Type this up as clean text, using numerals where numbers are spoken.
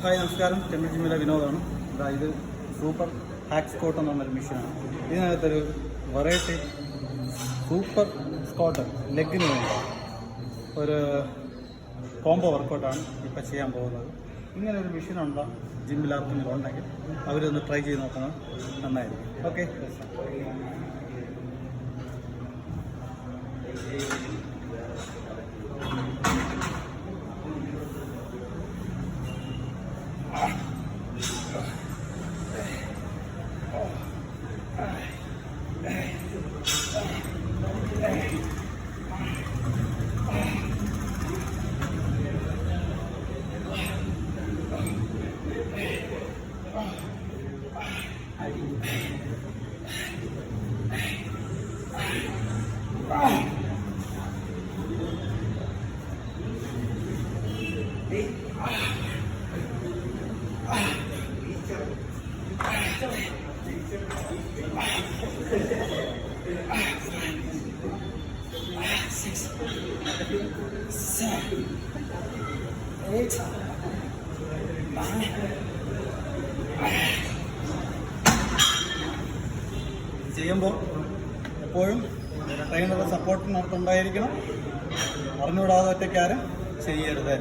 Hi നമസ്കാരം, ചെമ്മീൻ ജിമ്മിലെ വിനോദമാണ്. ഇത് സൂപ്പർ ഹാക്ക് സ്കോട്ട് എന്ന് പറഞ്ഞൊരു മെഷീനാണ്. ഇതിനകത്തൊരു വെറൈറ്റി സൂപ്പർ സ്കോട്ട് ലെഗിന് വേണ്ടി ഒരു കോംബോ വർക്കൗട്ടാണ് ഇപ്പോൾ ചെയ്യാൻ പോകുന്നത്. ഇങ്ങനെ ഒരു മെഷീനുണ്ടോ ജിമ്മിൽ ആർക്കെങ്കിലും ഉണ്ടെങ്കിൽ അവരൊന്ന് ട്രൈ ചെയ്ത് നോക്കുന്നത് നന്നായിരിക്കും. ഓക്കെ, ചെയ്യുമ്പോൾ എപ്പോഴും ട്രെയിനറുടെ സപ്പോർട്ടിനകത്തുണ്ടായിരിക്കണം. അറിഞ്ഞുകൂടാതെ ഒറ്റയ്ക്കാരും ചെയ്യരുത്.